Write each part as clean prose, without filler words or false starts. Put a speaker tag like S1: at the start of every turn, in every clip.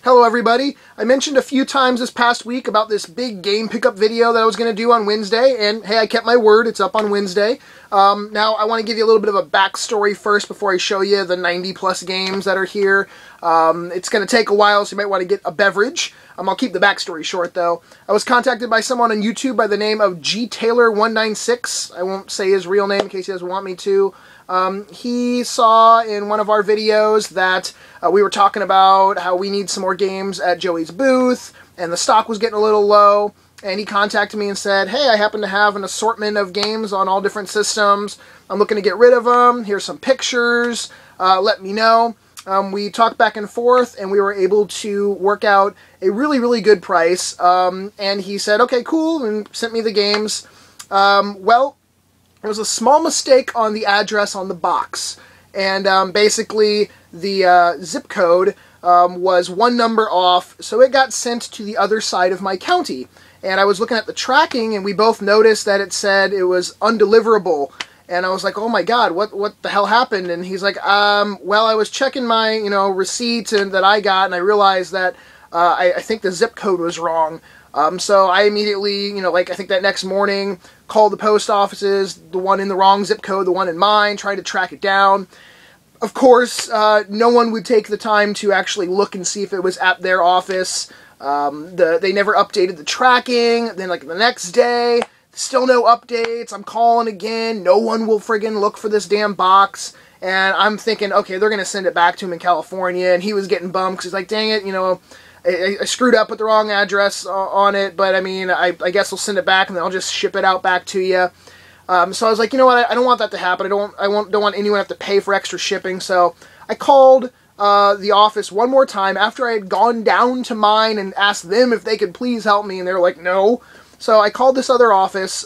S1: Hello everybody. I mentioned a few times this past week about this big game pickup video that I was going to do on Wednesday, and hey, I kept my word, it's up on Wednesday. Now I want to give you a little bit of a backstory first before I show you the 90 plus games that are here. It's going to take a while, so you might want to get a beverage. I'll keep the backstory short though. I was contacted by someone on YouTube by the name of gtaylor196. I won't say his real name in case he doesn't want me to. He saw in one of our videos that we were talking about how we need some more games at Joey's booth, and the stock was getting a little low, and he contacted me and said, hey, I happen to have an assortment of games on all different systems. I'm looking to get rid of them. Here's some pictures. Let me know. We talked back and forth, and we were able to work out a really, really good price. And he said, okay, cool, and sent me the games. Well, there was a small mistake on the address on the box, and basically the zip code was one number off, so it got sent to the other side of my county. And I was looking at the tracking, and we both noticed that it said it was undeliverable. And I was like, oh my god, what the hell happened? And he's like, well, I was checking my, receipt that I got, and I realized that I think the zip code was wrong. So I immediately, I think that next morning, called the post offices, the one in the wrong zip code, the one in mine, tried to track it down. Of course, no one would take the time to actually look and see if it was at their office. They never updated the tracking. Then, the next day, still no updates. I'm calling again. No one will friggin' look for this damn box. And I'm thinking, okay, they're going to send it back to him in California. And he was getting bummed because he's like, dang it, I screwed up with the wrong address on it, but I mean, I guess they'll send it back and then I'll just ship it out back to you. So I was like, you know what, I don't want that to happen. I don't want anyone to have to pay for extra shipping. So I called the office one more time after I had gone down to mine and asked them if they could please help me, and they were like, no. So I called this other office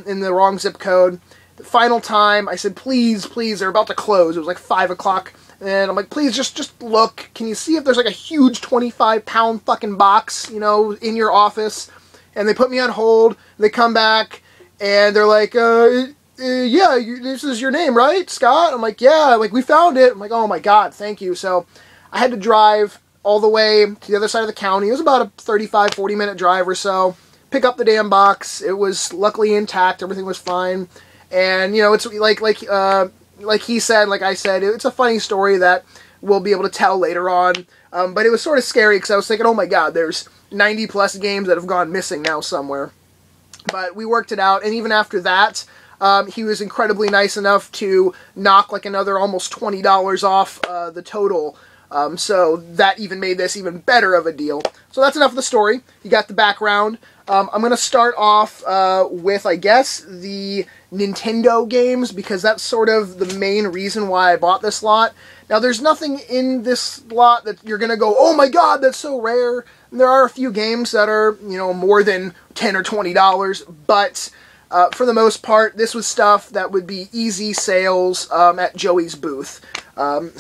S1: in the wrong zip code. The final time, I said, please, they're about to close. It was like 5 o'clock. And I'm like, please, just look. Can you see if there's a huge 25-pound fucking box, in your office? And they put me on hold. They come back, and they're like, yeah, this is your name, right, Scott? I'm like, yeah, we found it. I'm like, oh my god, thank you. So I had to drive all the way to the other side of the county. It was about a 35, 40-minute drive or so. Pick up the damn box. It was luckily intact. Everything was fine. And, it's like he said, like I said, it's a funny story that we'll be able to tell later on. But it was sort of scary because I was thinking, oh my god, there's 90 plus games that have gone missing now somewhere. But we worked it out, and even after that, he was incredibly nice enough to knock another almost $20 off the total. So that even made this even better of a deal. So that's enough of the story. You got the background. I'm going to start off with, I guess, the Nintendo games, because that's sort of the main reason why I bought this lot. Now, there's nothing in this lot that you're going to go, oh my god, that's so rare. And there are a few games that are, more than $10 or $20, but for the most part, this was stuff that would be easy sales at Joey's booth. Like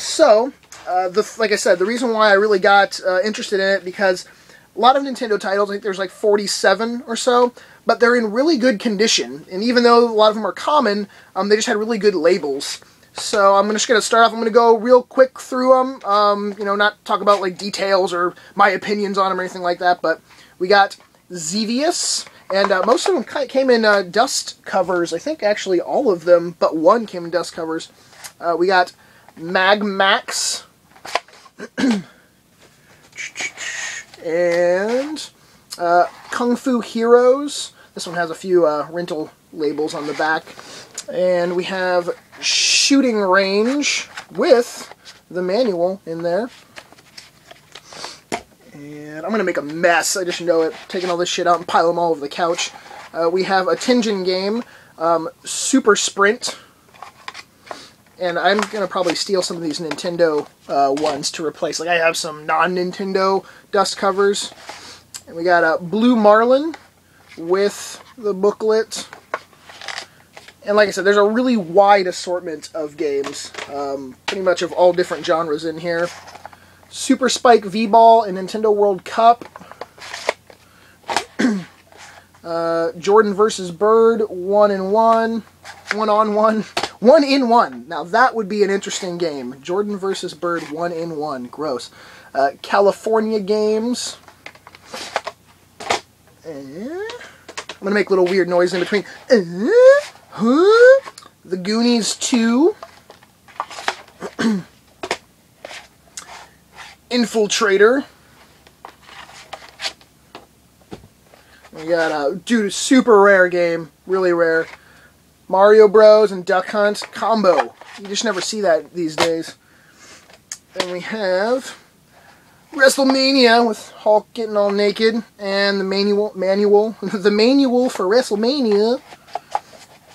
S1: I said, the reason why I really got interested in it, because a lot of Nintendo titles, I think there's 47 or so, but they're in really good condition. And even though a lot of them are common, they just had really good labels. So I'm just going to start off, I'm going to go real quick through them, not talk about details or my opinions on them or anything like that, but we got Xevious, and most of them came in dust covers. I think actually all of them, but one came in dust covers. We got Magmax, and Kung Fu Heroes. This one has a few rental labels on the back. And we have Shooting Range with the manual in there. And I'm going to make a mess, I just know it, taking all this shit out and pile them all over the couch. We have a Tengen game, Super Sprint. And I'm going to probably steal some of these Nintendo ones to replace. I have some non-Nintendo dust covers. And we got a Blue Marlin with the booklet. And like I said, there's a really wide assortment of games. Pretty much of all different genres in here. Super Spike V-Ball and Nintendo World Cup. Jordan vs. Bird, 1-in-1. 1-on-1. 1-in-1. Now that would be an interesting game. Jordan versus Bird 1-in-1. Gross. California games. I'm going to make little weird noise in between. The Goonies 2. Infiltrator. We got a dude, super rare game, really rare. Mario Bros. And Duck Hunt combo. You just never see that these days. Then we have WrestleMania with Hulk getting all naked, and the manual the manual for WrestleMania.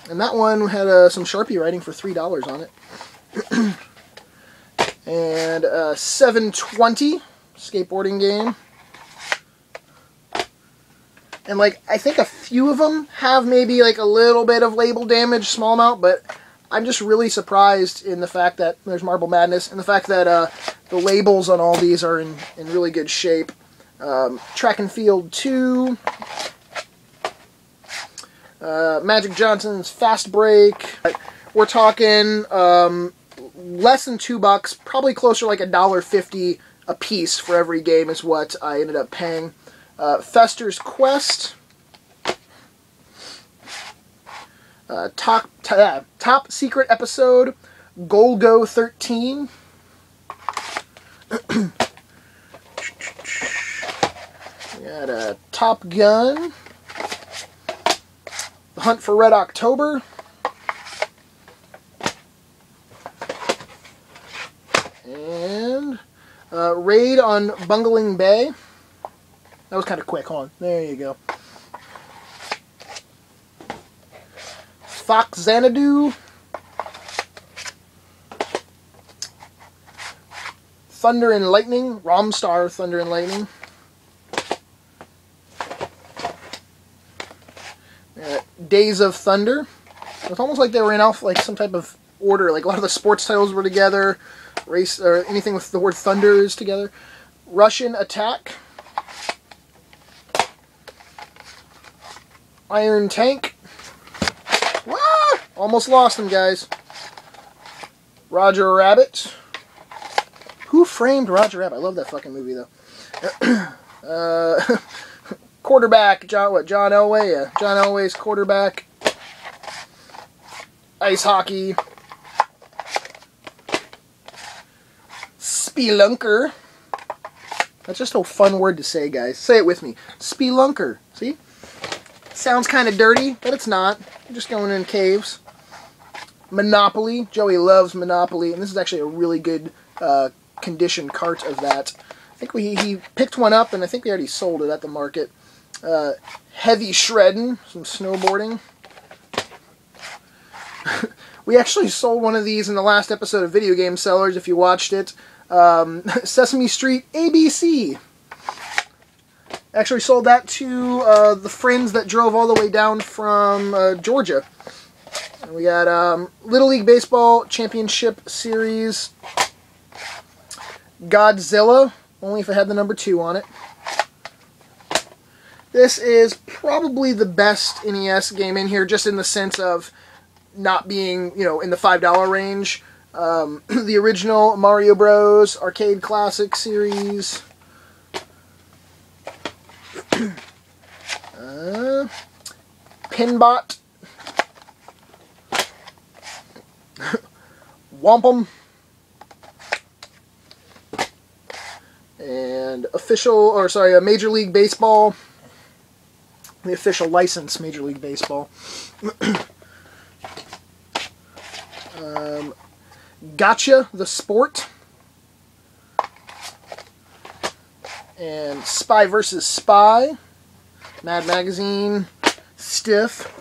S1: And that one had some Sharpie writing for $3 on it. And 720 skateboarding game. And like, I think a few of them have maybe like a little bit of label damage, small amount, but I'm just really surprised in the fact that there's Marble Madness, and the fact that the labels on all these are in really good shape. Track and Field 2. Magic Johnson's Fast Break. We're talking less than $2, probably closer to like $1.50 a piece for every game is what I ended up paying. Fester's Quest. Top Secret Episode. Golgo 13. We got Top Gun. The Hunt for Red October. And Raid on Bungling Bay. That was kind of quick. Hold on. There you go. Fox Xanadu. Thunder and Lightning. Romstar Thunder and Lightning. Days of Thunder. It's almost like they were in like some type of order. Like a lot of the sports titles were together. Race or anything with the word thunder is together. Russian Attack. Iron Tank. Wah! Almost lost him, guys. Roger Rabbit. Who Framed Roger Rabbit? I love that fucking movie, though. Quarterback. John Elway? Yeah. John Elway's Quarterback. Ice Hockey. Spelunker. That's just a fun word to say, guys. Say it with me. Spelunker. See? Sounds kind of dirty, but it's not. You're just going in caves. Monopoly. Joey loves Monopoly, and this is actually a really good condition cart of that. I think he picked one up, and I think we already sold it at the market. Heavy Shredding. Some snowboarding. We actually sold one of these in the last episode of Video Game Sellers, if you watched it. Sesame Street ABC. Actually sold that to the friends that drove all the way down from Georgia. And we got Little League Baseball Championship Series. Godzilla, only if it had the number 2 on it. This is probably the best NES game in here, just in the sense of not being, you know, in the $5 range. The original Mario Bros. Arcade Classic Series. Pinbot. Wampum. And Major League Baseball. The official license, Major League Baseball. Gotcha, the Sport. And Spy vs. Spy. Mad Magazine. Stiff.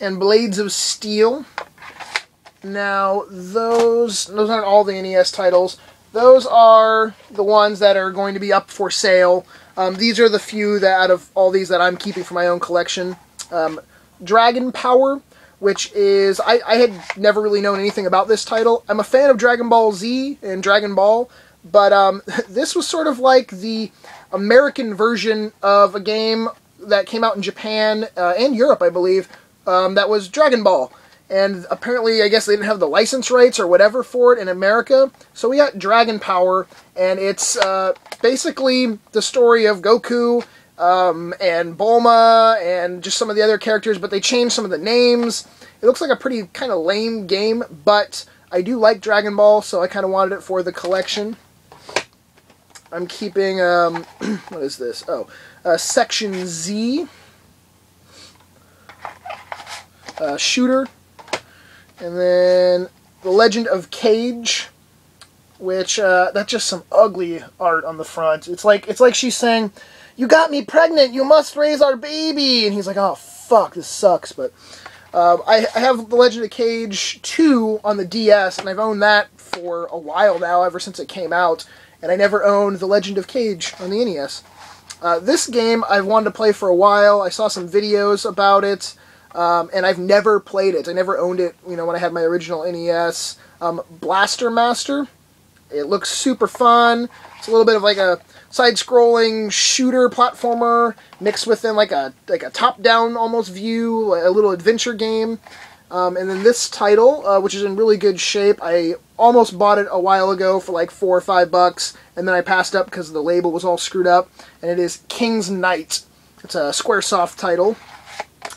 S1: And Blades of Steel. Now, those aren't all the NES titles. Those are the ones that are going to be up for sale. These are the few that out of all these that I'm keeping for my own collection. Dragon Power, which is... I had never really known anything about this title. I'm a fan of Dragon Ball Z and Dragon Ball, but this was sort of like the American version of a game that came out in Japan and Europe, I believe, that was Dragon Ball. and apparently I guess they didn't have the license rights or whatever for it in America, so we got Dragon Power, and it's basically the story of Goku and Bulma and just some of the other characters, but they changed some of the names. It looks like a pretty kind of lame game, but I do like Dragon Ball, so I kind of wanted it for the collection. I'm keeping, what is this? Oh, Section Z. Shooter. And then The Legend of Cage, which, that's just some ugly art on the front. It's like she's saying, "You got me pregnant, you must raise our baby!" And he's like, "Oh, fuck, this sucks." But I have The Legend of Cage 2 on the DS, and I've owned that for a while now, ever since it came out, and I never owned The Legend of Cage on the NES. This game I've wanted to play for a while. I saw some videos about it, and I've never played it. I never owned it, you know, when I had my original NES. Blaster Master. It looks super fun. It's a little bit of like a side-scrolling shooter platformer mixed within like a top-down almost view, a little adventure game. And then this title, which is in really good shape, I almost bought it a while ago for like $4 or $5, and then I passed up because the label was all screwed up. And it is King's Knight. It's a Squaresoft title.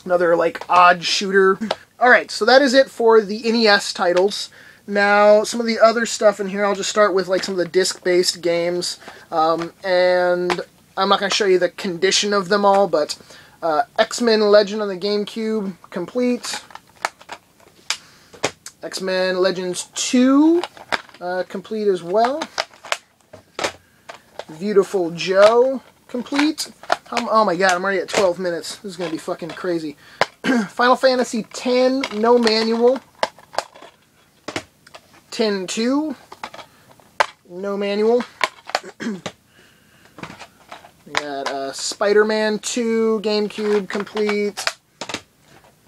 S1: Another like odd shooter. Alright, so that is it for the NES titles. Now, some of the other stuff in here, I'll just start with like some of the disc-based games, and I'm not going to show you the condition of them all, but X-Men Legend on the GameCube, complete. X-Men Legends 2, complete as well. Beautiful Joe, complete. Oh my god, I'm already at 12 minutes. This is going to be fucking crazy. Final Fantasy X, no manual. 10-2, no manual. We got Spider-Man 2, GameCube, complete.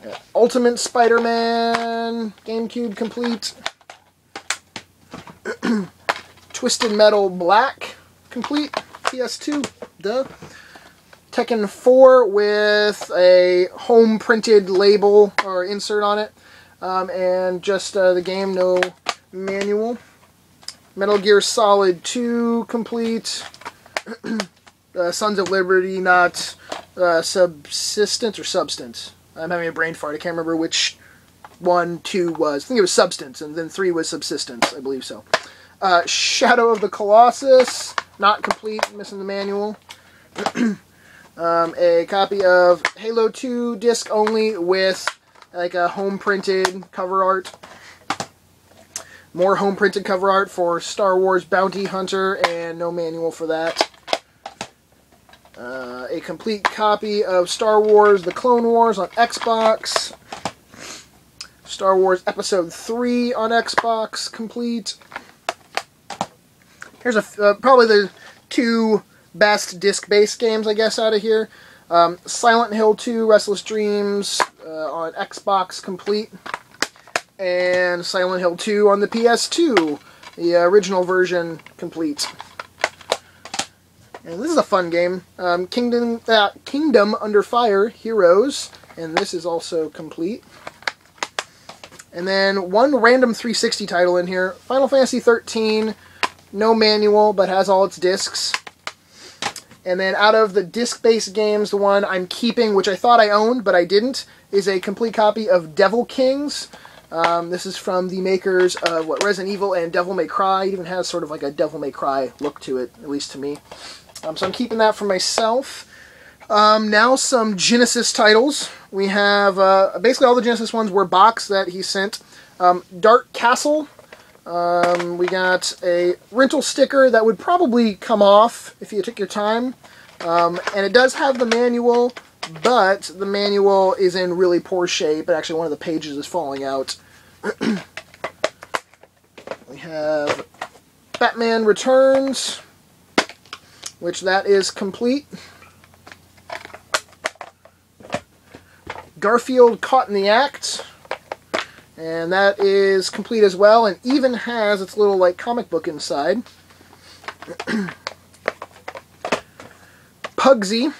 S1: Got Ultimate Spider-Man, GameCube, complete. Twisted Metal Black, complete. PS2, duh. Tekken 4 with a home-printed label or insert on it. And just the game, no manual. Metal Gear Solid 2, complete. Sons of Liberty, not Subsistence or Substance. I'm having a brain fart. I can't remember which 1, 2 was. I think it was Substance, and then 3 was Subsistence. I believe so. Shadow of the Colossus, not complete, missing the manual. A copy of Halo 2 disc only with like a home-printed cover art. More home-printed cover art for Star Wars Bounty Hunter, and no manual for that. A complete copy of Star Wars The Clone Wars on Xbox. Star Wars Episode 3 on Xbox, complete. Here's probably the 2 best disc-based games, I guess, out of here. Silent Hill 2, Restless Dreams on Xbox, complete. And Silent Hill 2 on the PS2, the original version, complete. And this is a fun game. Kingdom Under Fire Heroes, and this is also complete. And then one random 360 title in here, Final Fantasy 13, no manual, but has all its discs. And then out of the disc-based games, the one I'm keeping, which I thought I owned, but I didn't, is a complete copy of Devil Kings. This is from the makers of Resident Evil and Devil May Cry. It even has sort of like a Devil May Cry look to it, at least to me. So I'm keeping that for myself. Now some Genesis titles. We have, basically all the Genesis ones were boxed that he sent. Dark Castle. We got a rental sticker that would probably come off if you took your time. And it does have the manual, but the manual is in really poor shape. Actually, one of the pages is falling out. We have Batman Returns, which that is complete. Garfield Caught in the Act, and that is complete as well, and even has its little like comic book inside. Pugsy,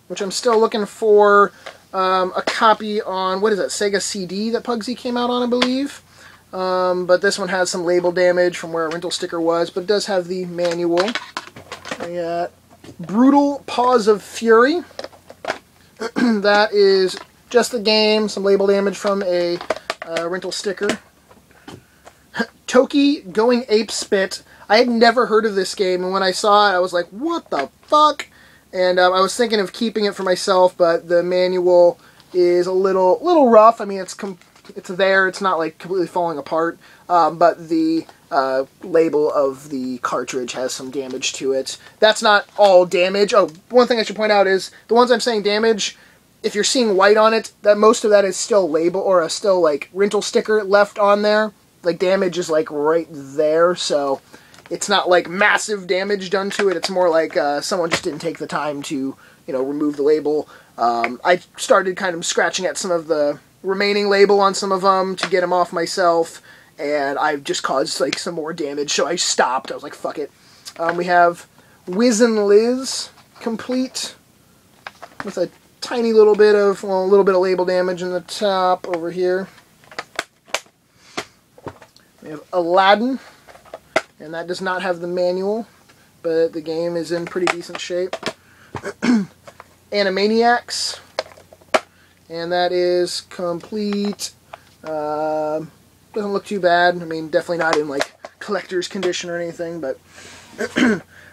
S1: which I'm still looking for a copy on, what is that, Sega CD that Pugsy came out on, I believe. But this one has some label damage from where a rental sticker was, but it does have the manual. We got Brutal Paws of Fury. That is just the game, some label damage from a rental sticker. Toki Going Ape Spit. I had never heard of this game, and when I saw it, I was like, what the fuck? And I was thinking of keeping it for myself, but the manual is a little rough. I mean, it's there. It's not like completely falling apart, but the label of the cartridge has some damage to it. That's not all damage. Oh, one thing I should point out is the ones I'm saying damage, if you're seeing white on it, that most of that is still label or still like rental sticker left on there. Like damage is like right there, so it's not like massive damage done to it. It's more like someone just didn't take the time to, remove the label. I started kind of scratching at some of the remaining label on some of them to get them off myself, and I've just caused like some more damage, so I stopped. I was like, fuck it. We have Wiz and Liz complete with a tiny little bit of, a little bit of label damage in the top over here. We have Aladdin, and that does not have the manual, but the game is in pretty decent shape. Animaniacs, and that is complete. Doesn't look too bad. I mean, definitely not in like collector's condition or anything, but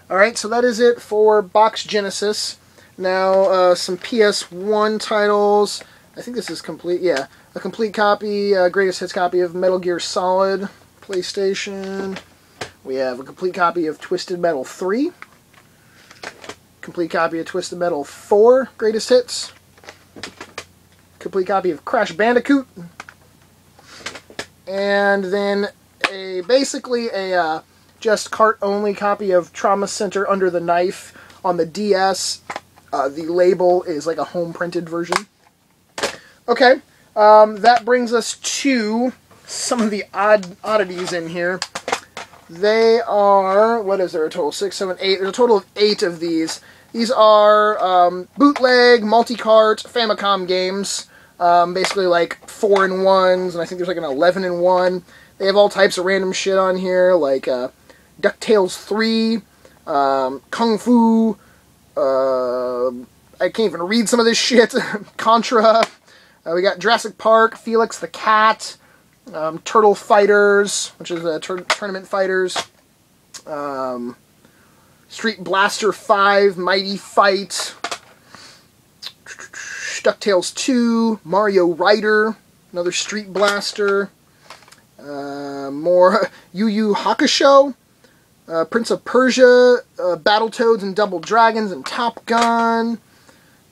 S1: alright, so that is it for Box Genesis. Now, some PS1 titles. I think this is complete, yeah. A complete copy, greatest hits copy of Metal Gear Solid, PlayStation. We have a complete copy of Twisted Metal 3. Complete copy of Twisted Metal 4, greatest hits. Complete copy of Crash Bandicoot. And then basically a just cart-only copy of Trauma Center Under the Knife on the DS. The label is like a home-printed version. Okay, that brings us to some of the oddities in here. They are, what is there, a total? 6, 7, 8. There's a total of 8 of these. These are bootleg, multi-cart, Famicom games. Basically like 4-in-1s, and I think there's like an 11-in-1. They have all types of random shit on here, like DuckTales 3, Kung Fu, I can't even read some of this shit, Contra. We got Jurassic Park, Felix the Cat, Turtle Fighters, which is Tournament Fighters, Street Blaster 5, Mighty Fight, DuckTales 2, Mario Rider, another Street Blaster, more Yu Yu Hakusho, Prince of Persia, Battletoads and Double Dragons and Top Gun.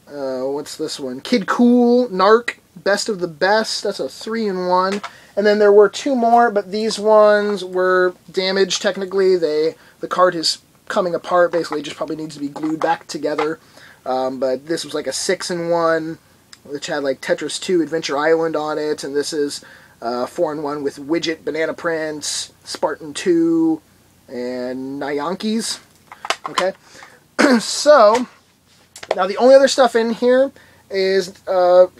S1: What's this one? Kid Cool, Narc, Best of the Best. That's a 3-in-1. And then there were 2 more, but these ones were damaged technically. The cart is coming apart. Basically, it just probably needs to be glued back together. But this was like a 6-in-1, which had like Tetris 2 Adventure Island on it. And this is 4-in-1 with Widget, Banana Prince, Spartan 2, and Nyankees. Okay, so now the only other stuff in here is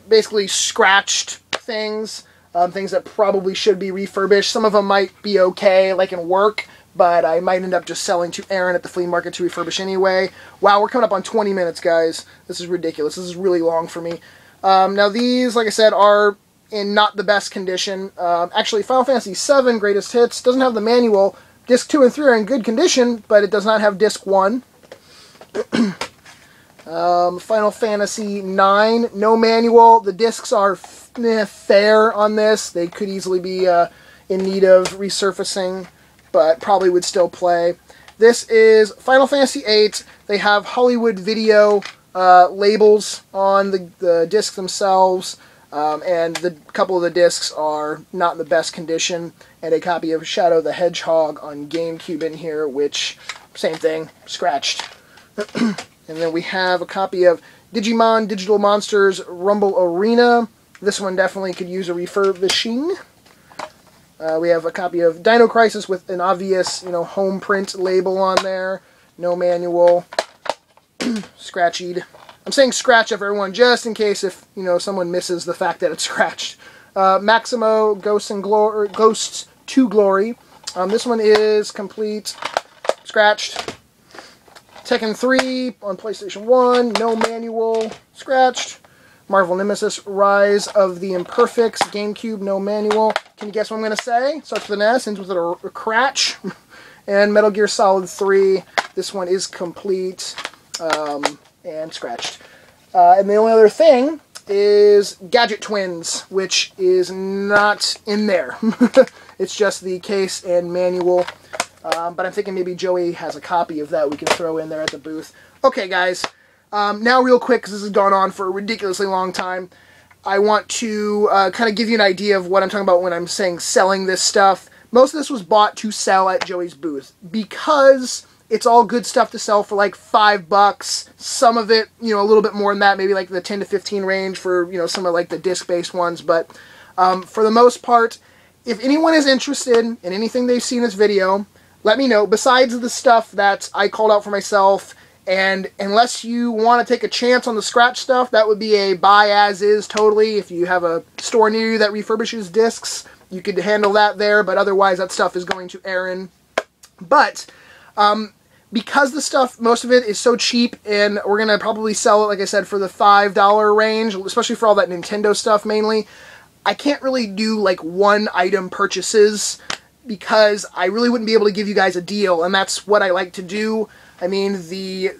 S1: basically scratched things, things that probably should be refurbished. Some of them might be okay, like in work, but I might end up just selling to Aaron at the flea market to refurbish anyway. Wow, we're coming up on 20 minutes, guys. This is ridiculous. This is really long for me. Now these, like I said, are in not the best condition. Actually, Final Fantasy VII Greatest Hits doesn't have the manual. Disc 2 and 3 are in good condition, but it does not have Disc 1. Final Fantasy IX, no manual. The discs are fair on this. They could easily be in need of resurfacing, but probably would still play. This is Final Fantasy VIII. They have Hollywood Video labels on the discs themselves, and a couple of the discs are not in the best condition, and a copy of Shadow the Hedgehog on GameCube in here, which, same thing, scratched. And then we have a copy of Digimon Digital Monsters Rumble Arena. This one definitely could use a refurbishing. We have a copy of Dino Crisis with an obvious, home print label on there. No manual. Scratchied. I'm saying scratch everyone just in case if, you know, someone misses the fact that it's scratched. Maximo Ghosts to Glory. This one is complete, scratched. Tekken 3 on PlayStation 1, no manual, scratched. Marvel Nemesis Rise of the Imperfects, GameCube, no manual. Can you guess what I'm going to say? Starts with an S, ends with a cratch. And Metal Gear Solid 3, this one is complete and scratched. And the only other thing is Gadget Twins, which is not in there. It's just the case and manual. But I'm thinking maybe Joey has a copy of that we can throw in there at the booth. Okay, guys. Now real quick, because this has gone on for a ridiculously long time, I want to kind of give you an idea of what I'm talking about when I'm saying selling this stuff. Most of this was bought to sell at Joey's booth because it's all good stuff to sell for like $5. Some of it, you know, a little bit more than that, maybe like the 10 to 15 range for, you know, some of like the disc-based ones. But for the most part, if anyone is interested in anything they've seen in this video, let me know. Besides the stuff that I called out for myself, and unless you want to take a chance on the scratch stuff, that would be a buy as is totally. If you have a store near you that refurbishes discs, you could handle that there, but otherwise that stuff is going to Aaron. But because the stuff, most of it is so cheap, and we're going to probably sell it, like I said, for the $5 range, especially for all that Nintendo stuff mainly, I can't really do like one item purchases because I really wouldn't be able to give you guys a deal, and that's what I like to do. I mean,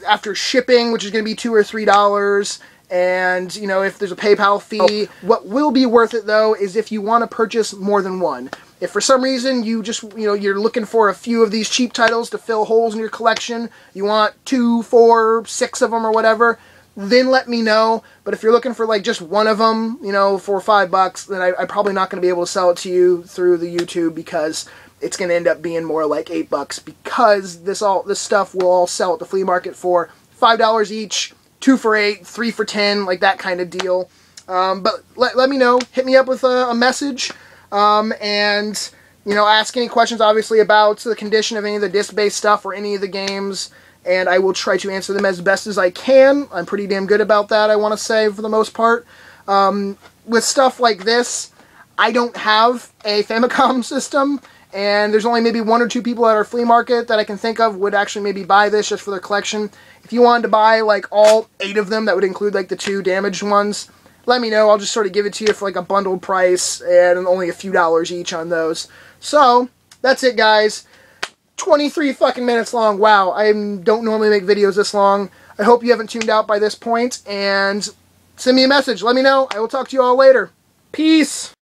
S1: after shipping, which is going to be $2 or $3, and, you know, if there's a PayPal fee, what will be worth it, though, is if you want to purchase more than one. If for some reason you just, you know, you're looking for a few of these cheap titles to fill holes in your collection, you want 2, 4, 6 of them or whatever, then let me know. But if you're looking for, like, just one of them, you know, for $5, then I'm probably not going to be able to sell it to you through the YouTube because it's going to end up being more like $8 because this stuff will all sell at the flea market for $5 each, 2 for $8, 3 for $10, like that kind of deal. But let me know. Hit me up with a message, and, you know, ask any questions, obviously, about the condition of any of the disc-based stuff or any of the games, and I will try to answer them as best as I can. I'm pretty damn good about that, I want to say, for the most part. With stuff like this, I don't have a Famicom system, and there's only maybe 1 or 2 people at our flea market that I can think of would actually maybe buy this just for their collection. If you wanted to buy like all 8 of them, that would include like the 2 damaged ones, let me know. I'll just sort of give it to you for like a bundled price and only a few dollars each on those. So, that's it, guys. 23 fucking minutes long. Wow, I don't normally make videos this long. I hope you haven't tuned out by this point, and send me a message. Let me know. I will talk to you all later. Peace!